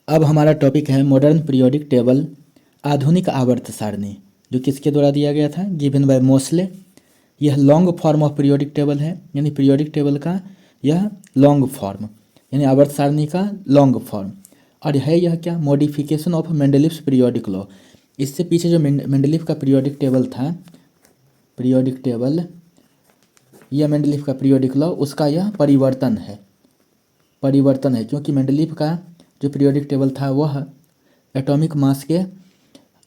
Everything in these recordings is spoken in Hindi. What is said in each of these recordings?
अब हमारा टॉपिक है मॉडर्न पीरियोडिक टेबल, आधुनिक आवर्त सारणी, जो किसके द्वारा दिया गया था, गिवन बाय मोस्ले। यह long form of periodic table है, यानी पीरियोडिक टेबल का यह लॉन्ग फॉर्म, यानी आवर्त सारणी का लॉन्ग फॉर्म। और है यह क्या, modification of Mendeleev's periodic law. इससे पीछे जो मेंडलीव का पीरियोडिक टेबल था, पीरियोडिक टेबल, यह मेंडलीव का पीरियोडिक लॉ, उसका यह परिवर्तन है, परिवर्तन है, क्योंकि मेंडलीव का जो पीरियोडिक टेबल था वह एटॉमिक मास के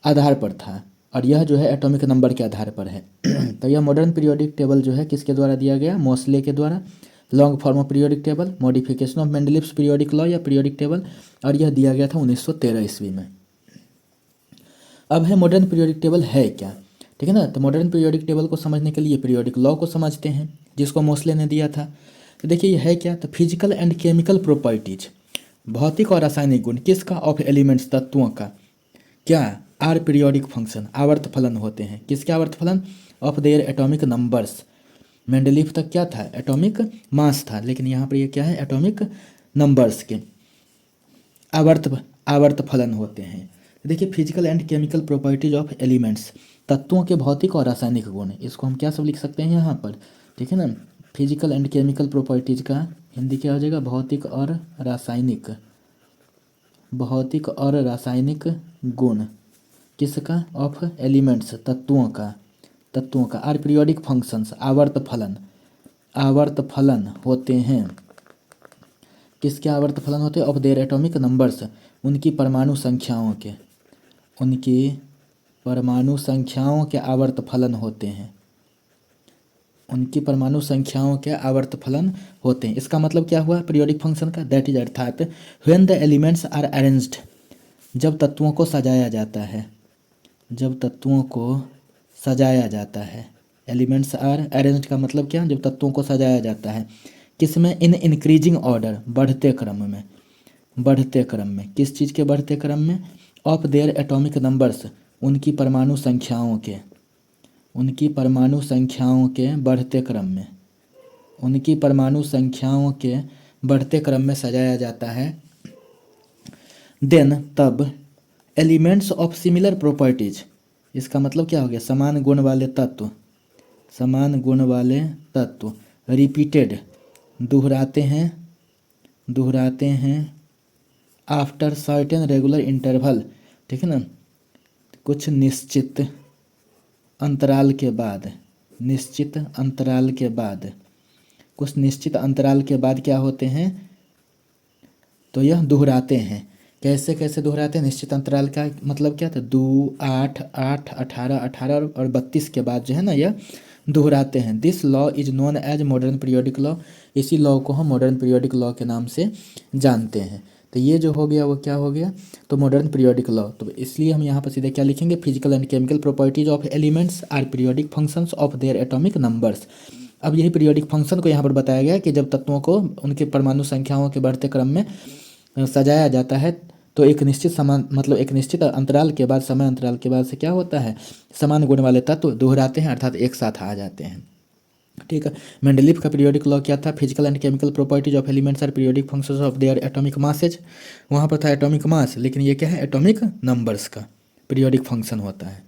आधार पर था और यह जो है एटॉमिक नंबर के आधार पर है। तो यह मॉडर्न पीरियोडिक टेबल जो है किसके द्वारा दिया गया, मोस्ले के द्वारा, long form of periodic table, modification of Mendeleev's periodic law या पीरियोडिक टेबल, और यह दिया गया था 1913 ईस्वी में। अब है मॉडर्न पीरियोडिक टेबल है क्या, ठीक है ना। तो मॉडर्न पीरियोडिक टेबल को समझने के लिए पीरियोडिक लॉ को समझते हैं, जिसको मोस्ले ने दिया था। तो देखिए यह है क्या, तो फिजिकल एंड केमिकल प्रॉपर्टीज, भौतिक और रासायनिक गुण किसका, ऑफ एलिमेंट्स, तत्वों का, क्या, आर पीरियोडिक फंक्शन, आवर्त फलन होते हैं, किसके आवर्त फलन, of their atomic numbers. Mendeleev तक क्या था, एटॉमिक मास था, लेकिन यहाँ पर ये क्या है, एटॉमिक नंबर्स के आवर्त आवर्त फलन होते हैं। देखिए physical and chemical properties of elements, तत्वों के भौतिक और रासायनिक गुण, इसको हम क्या सब लिख सकते हैं यहाँ पर, ठीक है ना। फिजिकल एंड केमिकल प्रॉपर्टीज का हिंदी क्या हो जाएगा, भौतिक और रासायनिक, भौतिक और रासायनिक गुण किसका, ऑफ एलिमेंट्स, तत्वों का, तत्वों का, आर पीरियोडिक फंक्शंस, आवर्त फलन, आवर्त फलन होते हैं, किसके आवर्त फलन होते हैं, ऑफ देयर एटॉमिक नंबर्स, उनकी परमाणु संख्याओं के, उनकी परमाणु संख्याओं के आवर्त फलन होते हैं, उनकी परमाणु संख्याओं के आवर्त फलन होते हैं। इसका मतलब क्या हुआ पीरियोडिक फंक्शन का, दैट इज अर्थात when the elements are arranged, जब तत्वों को सजाया जाता है, जब तत्वों को सजाया जाता है, एलिमेंट्स आर अरेंज्ड का मतलब क्या, जब तत्वों को सजाया जाता है, किसमें, इन इंक्रीजिंग ऑर्डर, बढ़ते क्रम में, बढ़ते क्रम में, किस चीज़ के बढ़ते क्रम में, ऑफ देयर एटॉमिक नंबर्स, उनकी परमाणु संख्याओं के, उनकी परमाणु संख्याओं के बढ़ते क्रम में, उनकी परमाणु संख्याओं के बढ़ते क्रम में सजाया जाता है। देन तब एलिमेंट्स ऑफ सिमिलर प्रॉपर्टीज, इसका मतलब क्या हो गया, समान गुण वाले तत्व, समान गुण वाले तत्व, रिपीटेड, दोहराते हैं, दोहराते हैं, आफ्टर सर्टेन रेगुलर इंटरवल, ठीक है ना, कुछ निश्चित अंतराल के बाद, निश्चित अंतराल के बाद, कुछ निश्चित अंतराल के बाद क्या होते हैं, तो यह दोहराते हैं। कैसे कैसे दोहराते हैं, निश्चित अंतराल का मतलब क्या था, 2, 8, 8, 18, 18 और 32 के बाद जो है ना यह दोहराते हैं। This law is known as modern periodic law, इसी लॉ को हम मॉडर्न पीरियोडिक लॉ के नाम से जानते हैं। तो ये जो हो गया वो क्या हो गया, तो मॉडर्न पीरियोडिक लॉ। तो इसलिए हम यहाँ पर सीधे क्या लिखेंगे, physical and chemical properties of elements are periodic functions of their atomic numbers. अब यही पीरियोडिक फंक्शन को यहाँ पर बताया गया कि जब तत्वों को उनके परमाणु संख्याओं के बढ़ते क्रम में सजाया जाता है, तो एक निश्चित समान, मतलब एक निश्चित अंतराल के बाद, समय अंतराल के बाद से क्या होता है, समान गुण वाले तत्व दोहराते हैं, अर्थात एक साथ आ जाते हैं, ठीक है। मेंडलीव का पीरियोडिक लॉ क्या था, physical and chemical properties of elements are periodic functions of their atomic masses, वहाँ पर था एटॉमिक मास, लेकिन ये क्या है, एटॉमिक नंबर्स का पीरियोडिक फंक्शन होता है।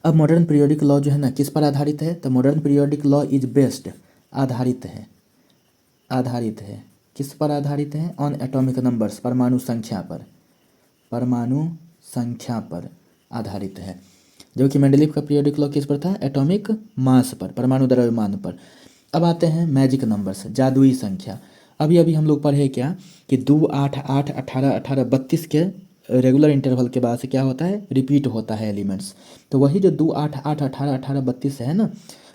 अब मॉडर्न पीरियोडिक लॉ जो है ना किस पर आधारित है, तो modern periodic law is based, आधारित है, आधारित है, किस पर आधारित है, ऑन एटॉमिक नंबर्स, परमाणु संख्या पर, परमाणु संख्या पर आधारित है। जबकि मेंडलीव का पीरियोडिक लॉ किस पर था, एटॉमिक मास पर, परमाणु द्रव्यमान पर। अब आते हैं मैजिक नंबर्स, जादुई संख्या। अभी अभी हम लोग पढ़े क्या कि 2, 8, 8, 18, 18, 32 के रेगुलर इंटरवल के बाद से क्या होता है, रिपीट होता है एलिमेंट्स। तो वही जो 2, 8, 8, 18, 18, 32 है ना,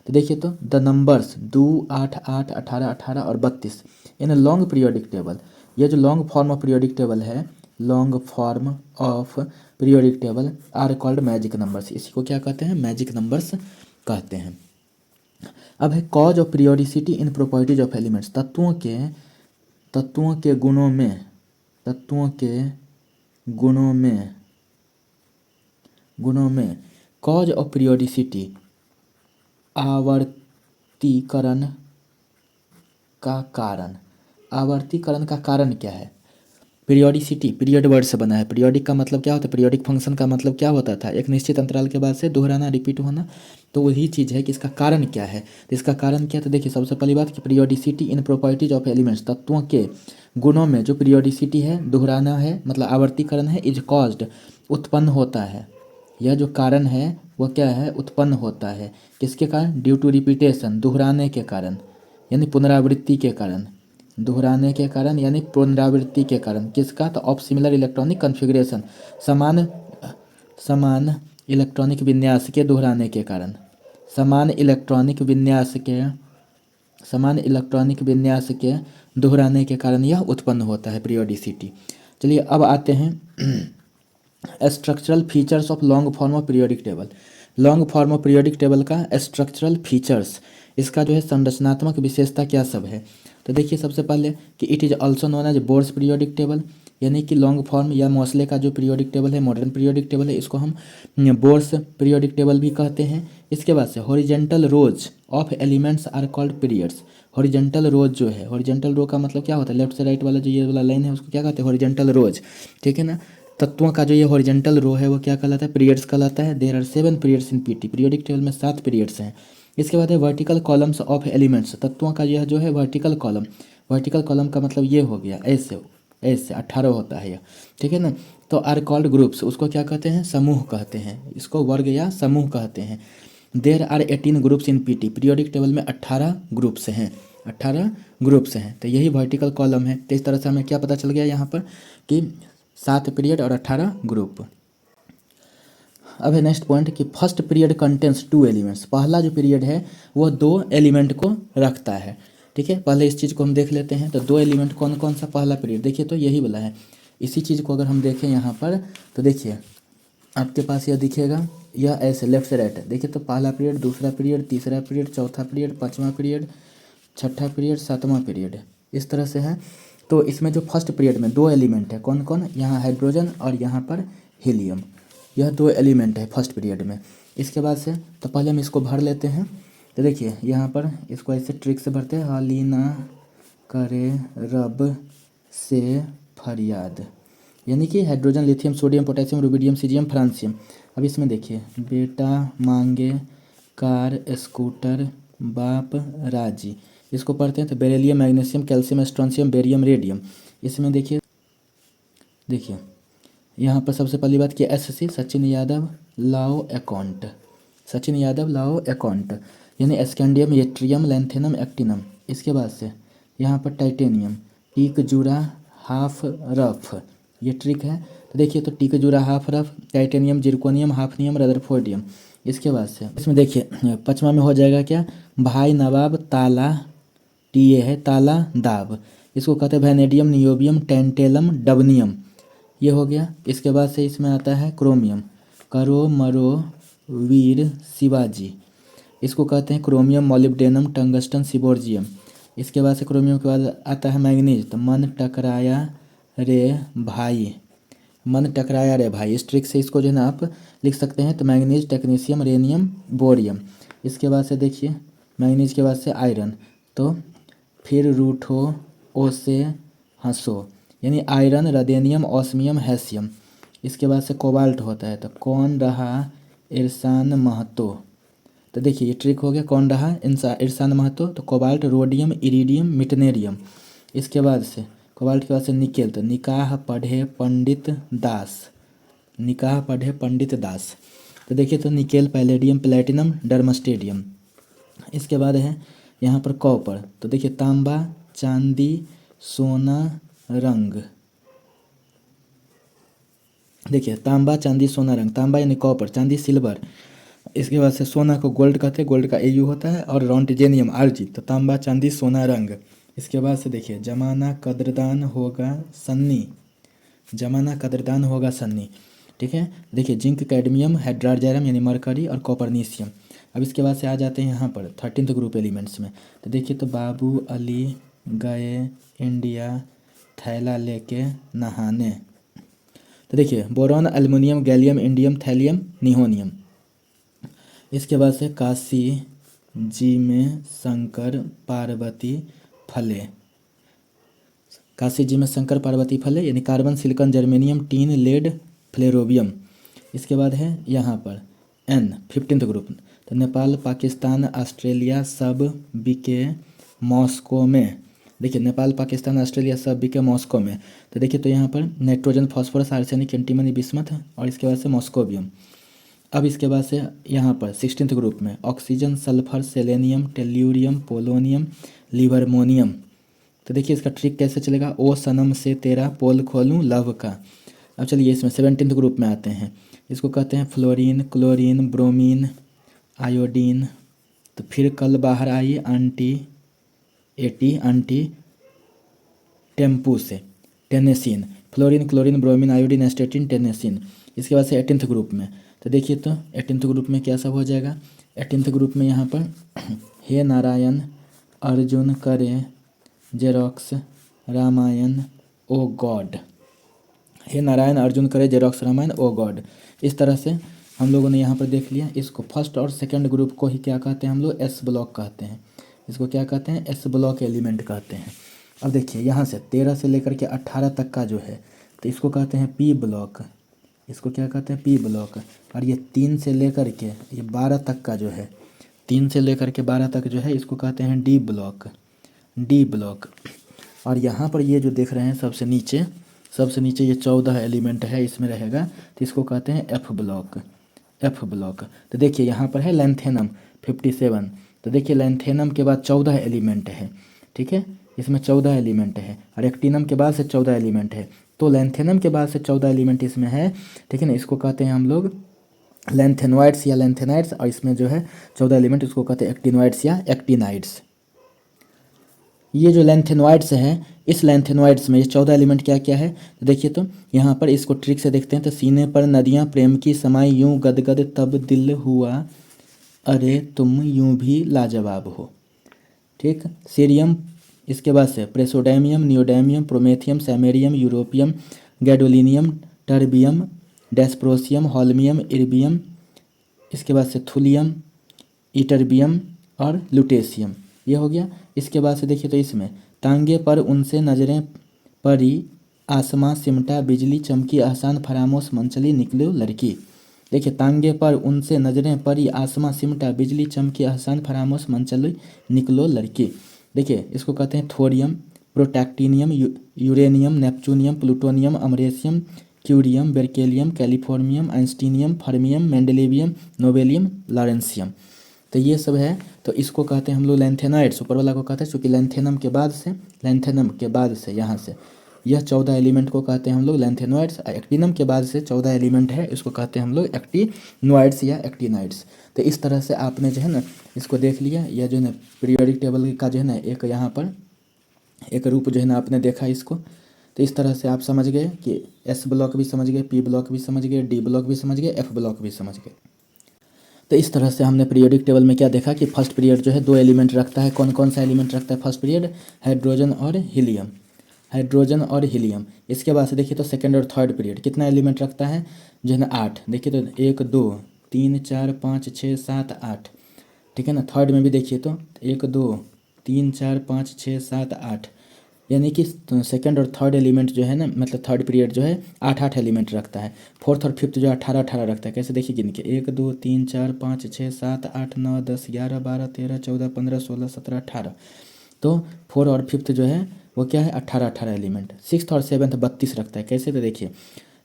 तो देखिए तो द नंबर्स 2, 8, 8, 18, 18 और 32 इन लॉन्ग पीरियोडिक टेबल, ये जो long form of periodic table है, long form of periodic table are called magic numbers, इसी को क्या कहते हैं, मैजिक नंबर्स कहते हैं। अब है cause of periodicity in properties of elements, तत्वों के गुणों में, तत्वों के गुणों में कॉज ऑफ पीरियोडिसिटी, आवर्तीकरण का कारण, आवर्तीकरण का कारण क्या है, पीरियोडिसिटी पीरियड वर्ड से बना है। पीरियोडिक का मतलब क्या होता है, पीरियोडिक फंक्शन का मतलब क्या होता था, एक निश्चित अंतराल के बाद से दोहराना, रिपीट होना। तो वही चीज़ है कि इसका कारण क्या है। तो इसका कारण क्या है, तो देखिए सबसे पहली बात कि periodicity in properties of elements, तत्वों के गुणों में जो पीरियोडिसिटी है, दोहराना है मतलब आवर्तीकरण है, इज कॉज्ड उत्पन्न होता है। यह जो कारण है वो क्या है, उत्पन्न होता है किसके कारण, ड्यू टू रिपीटेशन, दोहराने के कारण यानी पुनरावृत्ति के कारण, दोहराने के कारण यानी पुनरावृत्ति के कारण किसका, तो ऑफ सिमिलर इलेक्ट्रॉनिक कॉन्फ़िगरेशन, समान समान इलेक्ट्रॉनिक विन्यास के दोहराने के कारण, समान इलेक्ट्रॉनिक विन्यास के समान इलेक्ट्रॉनिक विन्यास के दोहराने के कारण यह उत्पन्न होता है पीरियोडिसिटी। चलिए अब आते हैं structural features of long form of periodic table. Long form of periodic table का स्ट्रक्चरल फीचर्स, इसका जो है संरचनात्मक विशेषता क्या सब है। तो देखिए सबसे पहले कि it is also known as Bohr's periodic table, यानी कि लॉन्ग फॉर्म या मोस्ले का जो पीरियोडिक टेबल है, मॉडर्न पीरियोडिक टेबल है, इसको हम बोर्स पीरियोडिक टेबल भी कहते हैं। इसके बाद से horizontal rows of elements are called periods. Horizontal rows जो है, हॉरिजेंटल रो का मतलब क्या होता है, लेफ्ट से राइट वाला जो ये वाला लाइन है उसको क्या कहते हैं, हॉरिजेंटल रोज, ठीक है ना। तत्वों का जो ये हॉरिजेंटल रो है वो क्या कहलाता है, पीरियड्स कहलाता है। There are 7 periods in PT, periodic table में 7 पीरियड्स हैं। इसके बाद है वर्टिकल कॉलम्स ऑफ एलिमेंट्स, तत्वों का यह जो है वर्टिकल कॉलम, वर्टिकल कॉलम का मतलब ये हो गया ऐसे ऐसे 18 होता है यह, ठीक है ना। तो आर कॉल्ड ग्रुप्स, उसको क्या कहते हैं, समूह कहते हैं, इसको वर्ग या समूह कहते हैं। There are 18 groups in PT, periodic table में 18 ग्रुप्स हैं, 18 ग्रुप्स हैं। तो यही वर्टिकल कॉलम है। तो इस तरह से हमें क्या पता चल गया यहाँ पर कि 7 पीरियड और 18 ग्रुप। अब है नेक्स्ट पॉइंट कि फर्स्ट पीरियड कंटेंस 2 एलिमेंट्स, पहला जो पीरियड है वो 2 एलिमेंट को रखता है, ठीक है। पहले इस चीज़ को हम देख लेते हैं। तो 2 एलिमेंट कौन कौन सा, पहला पीरियड देखिए तो यही वाला है। इसी चीज़ को अगर हम देखें यहाँ पर तो देखिए आपके पास यह दिखेगा, यह ऐसे लेफ्ट से राइट है। देखिए तो पहला पीरियड, दूसरा पीरियड, तीसरा पीरियड, चौथा पीरियड, पाँचवा पीरियड, छठा पीरियड, सातवां पीरियड, इस तरह से है। तो इसमें जो फर्स्ट पीरियड में 2 एलिमेंट है, कौन कौन, यहाँ हाइड्रोजन और यहाँ पर हीलियम, यह 2 एलिमेंट है फर्स्ट पीरियड में। इसके बाद से तो पहले हम इसको भर लेते हैं। तो देखिए यहाँ पर इसको ऐसे ट्रिक से भरते हैं, हालिना करे रब से फरियाद, यानी कि hydrogen, lithium, sodium, potassium, rubidium, caesium, francium. अब इसमें देखिए बेटा मांगे कार स्कूटर बाप राजी, इसको पढ़ते हैं। तो beryllium, magnesium, calcium, strontium, barium, radium. इसमें देखिए देखिए यहाँ पर सबसे पहली बात कि SC सचिन यादव लाओ अकाउंट, सचिन यादव लाओ अकाउंट, यानी स्कैंडियम, येट्रियम, लैंथेनम, एक्टिनम। इसके बाद से यहाँ पर टाइटेनियम, टीक जुरा हाफ रफ, ये ट्रिक है। तो देखिए तो टीक जुरा हाफ रफ, टाइटेनियम, जिरकोनियम, हाफनियम, रदरफोर्डियम। इसके बाद से इसमें देखिए पचमा में हो जाएगा क्या, भाई नवाब ताला, टीए है ताला दाब, इसको कहते हैं वैनेडियम, नियोबियम, टेंटेलम, डबनियम, ये हो गया। इसके बाद से इसमें आता है क्रोमियम, करो मरो वीर शिवाजी, इसको कहते हैं क्रोमियम, मॉलिब्डेनम, टंगस्टन, सिबोर्जियम। इसके बाद से क्रोमियम के बाद आता है मैग्नीज, तो मन टकराया रे भाई, मन टकराया रे भाई, इस ट्रिक से इसको जो है ना आप लिख सकते हैं। तो मैग्नीज, टेक्नीशियम, रेनियम, बोरियम। इसके बाद से देखिए मैग्नीज के बाद से आयरन, तो फिर रूठो ओ से हंसो, यानी आयरन, रदेनियम, ऑस्मियम, हैसियम। इसके बाद से कोबाल्ट होता है, तो कौन रहा इरसान महतो, तो देखिए ये ट्रिक हो गया, कौन रहा इरसान महतो, तो कोबाल्ट, रोडियम, इरिडियम, मिटनेरियम। इसके बाद से कोबाल्ट के बाद से निकेल, तो निकाह पढ़े पंडित दास, निकाह पढ़े पंडित दास। तो देखिए तो निकेल, पैलेडियम, प्लेटिनम, डर्मस्टेडियम। इसके बाद है यहाँ पर कॉपर, तो देखिए तांबा, चांदी, सोना, रंग, देखिए तांबा, चांदी, सोना, रंग, तांबा यानी कॉपर, चांदी सिल्वर। इसके बाद से सोना को गोल्ड कहते हैं, गोल्ड का AU होता है, और रॉन्टिजेनियम RG, तो तांबा, चांदी, सोना, रंग। इसके बाद से देखिए जमाना कदरदान होगा सन्नी, जमाना कदरदान होगा सन्नी, ठीक है। देखिए जिंक, कैडमियम, हाइड्रोजरम यानी मरकरी, और कॉपरनीशियम। अब इसके बाद से आ जाते हैं यहाँ पर 13th ग्रुप एलिमेंट्स में। तो देखिए तो बाबू अली गए इंडिया थैला लेके नहाने, तो देखिए boron, aluminium, gallium, indium, thallium, nihonium. इसके बाद से काशी जी में शंकर पार्वती फले, काशी जी में शंकर पार्वती फल है, यानी carbon, silicon, germanium, tin, lead, flerovium. इसके बाद है यहाँ पर N 15th ग्रुप, तो नेपाल, पाकिस्तान, ऑस्ट्रेलिया सब बिके मॉस्को में। देखिए नेपाल, पाकिस्तान, ऑस्ट्रेलिया सब बिके मॉस्को में। तो देखिए तो यहाँ पर nitrogen, phosphorus, arsenic, antimony, bismuth और इसके बाद से मॉस्कोबियम। अब इसके बाद से यहाँ पर 16th ग्रुप में oxygen, sulphur, selenium, tellurium, polonium, livermorium. तो देखिए इसका ट्रिक कैसे चलेगा, ओ सनम से तेरा पोल खोलूँ लव का। अब चलिए इसमें 17th ग्रुप में आते हैं, इसको कहते हैं फ्लोरीन, क्लोरीन, ब्रोमीन, आयोडीन। तो फिर कल बाहर आई एंटी टेम्पू से टेनेसिन, फ्लोरीन, क्लोरीन, ब्रोमीन, आयोडीन, एस्टेटिन, टेनेसिन। इसके बाद से 18th ग्रुप में, तो देखिए तो 18th ग्रुप में क्या सब हो जाएगा। 18th ग्रुप में यहाँ पर हे नारायण अर्जुन करे जेरोक्स रामायण ओ गॉड, हे नारायण अर्जुन करे जेरोक्स रामायण ओ गॉड। इस तरह से हम लोगों ने यहाँ पर देख लिया। इसको फर्स्ट और सेकंड ग्रुप को ही क्या कहते हैं हम लोग, एस ब्लॉक कहते हैं। इसको क्या कहते हैं, एस ब्लॉक एलिमेंट कहते हैं। अब देखिए यहाँ से 13 से लेकर के 18 तक का जो है, तो इसको कहते हैं पी ब्लॉक। इसको क्या कहते हैं, पी ब्लॉक। और ये 3 से लेकर के ये 12 तक का जो है, 3 से लेकर के 12 तक जो है, इसको कहते हैं डी ब्लॉक, डी ब्लॉक। और यहाँ पर ये जो देख रहे हैं सबसे नीचे ये 14 एलिमेंट है इसमें रहेगा, तो इसको कहते हैं एफ ब्लॉक, एफ ब्लॉक। तो देखिए यहाँ पर है लैंथेनम 57। तो देखिए लैंथेनम के बाद 14 एलिमेंट है, ठीक है, इसमें 14 एलिमेंट है। और एक्टिनम के बाद से 14 एलिमेंट है, तो लैंथेनम के बाद से 14 एलिमेंट इसमें है, ठीक है ना। इसको कहते हैं हम लोग लैंथेनॉइड्स या लैंथेनाइड्स। और इसमें जो है 14 एलिमेंट, इसको कहते हैं एक्टिनॉइड्स या एक्टिनाइड्स। ये जो लैंथेनॉइड्स है, इस लैंथेनॉइड्स में ये 14 एलिमेंट क्या क्या है, तो देखिए तो यहाँ पर इसको ट्रिक से देखते हैं। तो सीने पर नदियाँ प्रेम की समाई यूं गदगद तब दिल हुआ अरे तुम यूं भी लाजवाब हो, ठीक। सीरियम, इसके बाद से praseodymium, neodymium, promethium, samarium, europium, gadolinium, terbium, dysprosium, holmium, erbium. इसके बाद से थुलियम, इटर्बियम और लुटेशियम, ये हो गया। इसके बाद से देखिए तो इसमें तांगे पर उनसे नजरें पड़ी आसमां सिमटा बिजली चमकी आसान फरामोश मंचली निकलो लड़की। देखिए तांगे पर उनसे नजरें पड़ी आसमां सिमटा बिजली चमकी आसान फरामोश मंचली निकलो लड़की। देखिए इसको कहते हैं thorium, protactinium, uranium, neptunium, plutonium, americium, curium, berkelium, californium, einsteinium, fermium, mendelevium, nobelium, lawrencium. तो ये सब है। तो इसको कहते हैं हम लोग लैंथेनॉइड्स, ऊपर वाला को कहते हैं, क्योंकि लैंथेनम के बाद से यहाँ से यह 14 एलिमेंट को कहते हैं हम लोग लैंथेनॉइड्स। एक्टिनम के बाद से 14 एलिमेंट है, इसको कहते हैं हम लोग एक्टिनॉइड्स या एक्टिनाइड्स। तो इस तरह से आपने जो है ना इसको देख लिया। यह जो है ना पीरियोडिक टेबल का जो है ना एक यहाँ पर एक रूप जो है ना आपने देखा इसको। तो इस तरह से आप समझ गए कि एस ब्लॉक भी समझ गए, पी ब्लॉक भी समझ गए, डी ब्लॉक भी समझ गए, एफ ब्लॉक भी समझ गए। तो इस तरह से हमने पीरियोडिक टेबल में क्या देखा कि फर्स्ट पीरियड जो है 2 एलिमेंट रखता है। कौन कौन सा एलिमेंट रखता है फर्स्ट पीरियड, हाइड्रोजन और हीलियम, हाइड्रोजन और हीलियम। इसके बाद से देखिए तो सेकंड और थर्ड पीरियड कितना एलिमेंट रखता है, जो है ना 8। देखिए तो 1 2 3 4 5 6 7 8, ठीक है ना। थर्ड में भी देखिए तो 1 2 3 4 5 6 7 8, यानी कि सेकंड और थर्ड एलिमेंट जो है ना, मतलब थर्ड पीरियड जो है 8 एलिमेंट रखता है। फोर्थ और फिफ्थ जो है 18 रखता है। कैसे देखिए गिन के 1 2 3 4 5 6 7 8 9 10 11 12 13 14 15 16 17 18। तो 4 और फिफ्थ जो है वो क्या है 18 एलिमेंट। सिक्स्थ और सेवन्थ 32 रखता है। कैसे, तो देखिए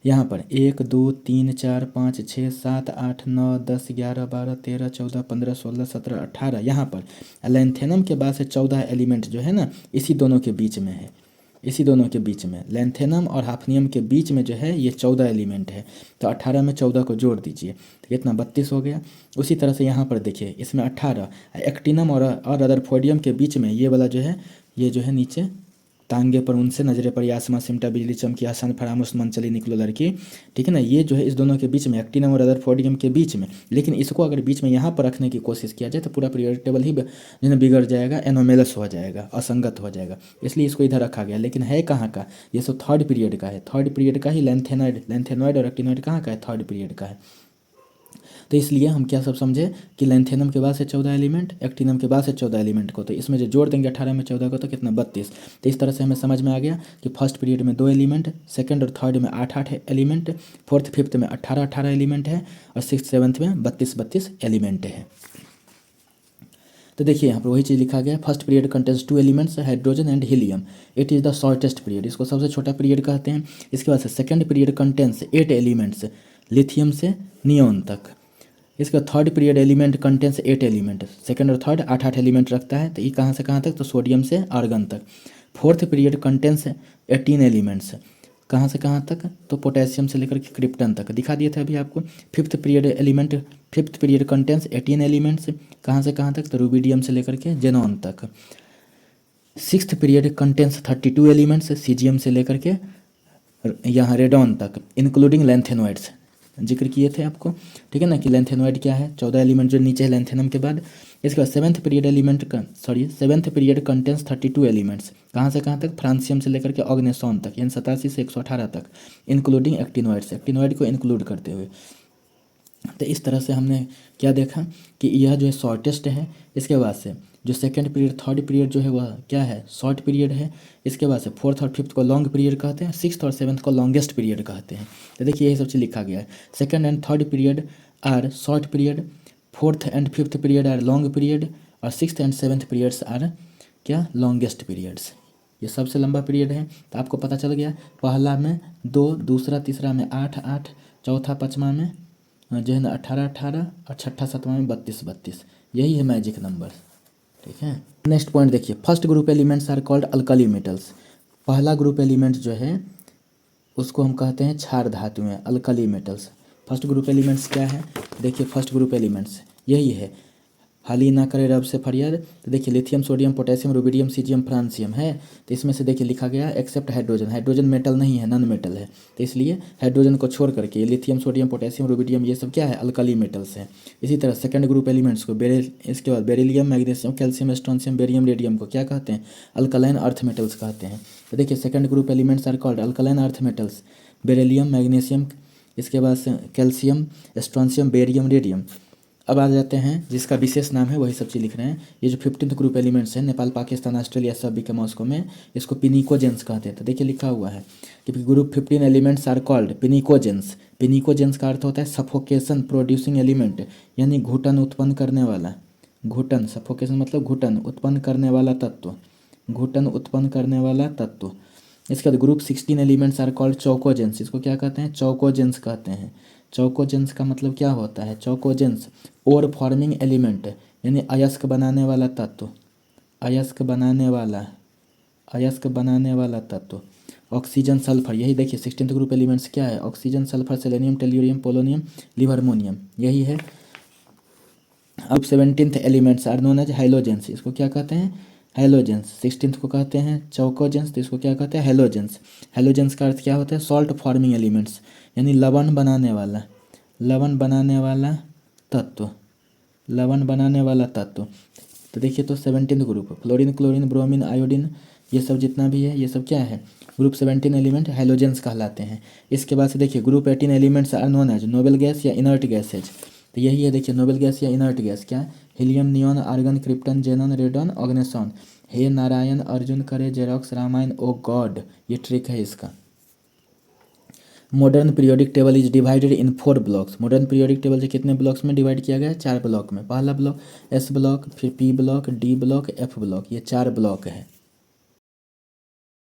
यहाँ पर 1 2 3 4 5 6 7 8 9 10 11 12 13 14 15 16 17 18। यहाँ पर लैंथेनम के बाद से 14 एलिमेंट जो है ना इसी दोनों के बीच में है, इसी दोनों के बीच में लैंथेनम और हाफनियम के बीच में जो है ये 14 एलिमेंट है। तो 18 में 14 को जोड़ दीजिए तो कितना 32 हो गया। उसी तरह से यहाँ पर देखिए इसमें 18 एक्टिनम और रदरफोर्डियम के बीच में ये वाला जो है, ये जो है नीचे तांगे पर उनसे नजरे पर आसमां सिमटा बिजली चमकी आसान फरामोश मन चली निकलो लड़की, ठीक है ना। ये जो है इस दोनों के बीच में एक्टिनम और रदरफोर्डियम के बीच में, लेकिन इसको अगर बीच में यहाँ पर रखने की कोशिश किया जाए तो पूरा पीरियोडिक टेबल ही जो है बिगड़ जाएगा, एनोमेलस हो जाएगा, असंगत हो जाएगा। इसलिए इसको इधर रखा गया। लेकिन है कहाँ का, ये सब थर्ड पीरियड का है। थर्ड पीरियड का ही लैंथेनॉइड और एक्टिनॉइड कहाँ का है, थर्ड पीरियड का है। तो इसलिए हम क्या सब समझे कि लैंथेनम के बाद से 14 एलिमेंट, एक्टिनम के बाद से 14 एलिमेंट को, तो इसमें जो जोड़ देंगे 18 में 14 को तो कितना 32। तो इस तरह से हमें समझ में आ गया कि फर्स्ट पीरियड में 2 एलिमेंट, सेकंड और थर्ड में 8-8 एलिमेंट, फोर्थ फिफ्थ में 18-18 एलिमेंट है और सिक्स सेवन्थ में 32-32 एलिमेंट है। तो देखिए यहाँ पर वही चीज़ लिखा गया है। First period contains 2 elements hydrogen and helium, it is the shortest period, इसको सबसे छोटा पीरियड कहते हैं। इसके बाद से second period contains 8 elements lithium से नियोन तक। इसका third period element contains 8 element, second और थर्ड 8-8 एलिमेंट रखता है। तो ये कहाँ से कहाँ तक, तो सोडियम से आर्गन तक। फोर्थ पीरियड कंटेंस 18 एलिमेंट्स, कहाँ से कहाँ तक, तो पोटेशियम से लेकर के क्रिप्टन तक दिखा दिए थे अभी आपको। फिफ्थ पीरियड कंटेंस 18 एलिमेंट्स, कहाँ से कहाँ तक, तो रूबिडियम से लेकर के जेनॉन तक। Sixth period contains 32 elements, caesium से लेकर के यहाँ रेडॉन तक, इंक्लूडिंग लैंथेनोइड्स जिक्र किए थे आपको, ठीक है ना, कि लैंथेनोइड क्या है, 14 एलिमेंट जो नीचे है लैंथेनम के बाद। इसके बाद सेवन्थ पीरियड कंटेंस 32 एलिमेंट्स, कहाँ से कहाँ तक, फ्रांसियम से लेकर के ऑग्नेसॉन तक, यानी 87 से 118 तक, इंक्लूडिंग एक्टिनोइड को इंक्लूड करते हुए। तो इस तरह से हमने क्या देखा कि यह जो है शॉर्टेस्ट है। इसके बाद से जो सेकंड पीरियड थर्ड पीरियड जो है वह क्या है, शॉर्ट पीरियड है। इसके बाद से फोर्थ और फिफ्थ को लॉन्ग पीरियड कहते हैं, सिक्स्थ और सेवन्थ को लॉन्गेस्ट पीरियड कहते हैं। तो देखिए यही सब चीज़ लिखा गया है। Second and third period are short period, fourth and fifth period are long period और sixth and seventh periods are क्या, लॉन्गेस्ट पीरियड्स। ये सबसे लंबा पीरियड है। तो आपको पता चल गया, पहला में 2, दूसरा तीसरा में 8-8, चौथा पाँचवा में जो है ना 18-18 और छठा सातवां में 32-32। यही है मैजिक नंबर, ठीक है। नेक्स्ट पॉइंट देखिए, first group elements are called alkali metals. पहला ग्रुप एलिमेंट जो है उसको हम कहते हैं क्षार धातुएं, alkali metals. First group elements क्या है, देखिए फर्स्ट ग्रुप एलिमेंट्स यही है, हाल ही ना करे रब से फरियाद। तो देखिए lithium, sodium, potassium, rubidium, caesium, francium है। तो इसमें से देखिए लिखा गया एक्सेप्ट हाइड्रोजन, हाइड्रोजन मेटल नहीं है, नॉन मेटल है। तो इसलिए हाइड्रोजन को छोड़ करके लिथियम, सोडियम, पोटेशियम, रूबिडियम ये सब क्या है, अल्कली मेटल्स हैं। इसी तरह सेकंड ग्रुप एलिमेंट्स को इसके बाद beryllium, magnesium, calcium, strontium, barium, radium को क्या कहते हैं, अल्कलाइन अर्थ मेटल्स कहते हैं। तो देखिए second group elements are called alkaline earth metals, beryllium, magnesium, इसके बाद से कैल्शियम, स्ट्रोंशियम, बेरियम, रेडियम। अब आ जाते हैं जिसका विशेष नाम है, वही सब चीज़ लिख रहे हैं। ये जो 15th ग्रुप एलिमेंट्स हैं, नेपाल, पाकिस्तान, ऑस्ट्रेलिया, सभी के मॉस्को में इसको पिनिकोजेंस कहते हैं। तो देखिए लिखा हुआ है कि ग्रुप 15 एलिमेंट्स आर कॉल्ड पिनिकोजेंस। पिनिकोजेंस का अर्थ होता है सफोकेशन प्रोड्यूसिंग एलिमेंट, यानी घुटन उत्पन्न करने वाला। घुटन, सफोकेशन मतलब घुटन उत्पन्न करने वाला तत्व, घुटन उत्पन्न करने वाला तत्व। इसके बाद ग्रुप 16 एलिमेंट्स आर कॉल्ड चौकोजेंस। इसको क्या कहते हैं, चौकोजेंस कहते हैं। चौकोजेंस का मतलब क्या होता है, चौकोजेंस ओर फॉर्मिंग एलिमेंट, यानी अयस्क बनाने वाला तत्व, अयस्क बनाने वाला तत्व। ऑक्सीजन, सल्फर, यही देखिए 16th ग्रुप एलिमेंट्स क्या है, oxygen, sulphur, selenium, tellurium, polonium, livermorium, यही है। अब 17th elements are known as halogens. इसको क्या कहते हैं, हेलोजेंस। 16th को कहते हैं चौकोजेंस, तो इसको क्या कहते हैं, हेलोजेंस। हेलोजेंस का अर्थ क्या होता है, सॉल्ट फॉर्मिंग एलिमेंट्स, यानी लवण बनाने वाला, लवण बनाने वाला तत्व, लवण बनाने वाला तत्व। तो देखिए तो 17th group, fluorine, chlorine, bromine, iodine, ये सब जितना भी है ये सब क्या है, ग्रुप 17 एलिमेंट हेलोजेंस कहलाते हैं। इसके बाद से देखिए group 18 elements are known as noble gas या इनर्ट गैसेज। तो यही है देखिए नोबल गैस या इनर्ट गैस क्या है, helium, neon, argon, krypton, xenon, radon, oganesson. हे नारायण अर्जुन करे जेरोक्स रामायण ओ गॉड, ये ट्रिक है इसका। Modern periodic table is divided in 4 blocks. Modern periodic table से कितने ब्लॉक्स में डिवाइड किया गया है, 4 ब्लॉक में। पहला ब्लॉक एस ब्लॉक, फिर P block, D block, F block, ये 4 ब्लॉक है।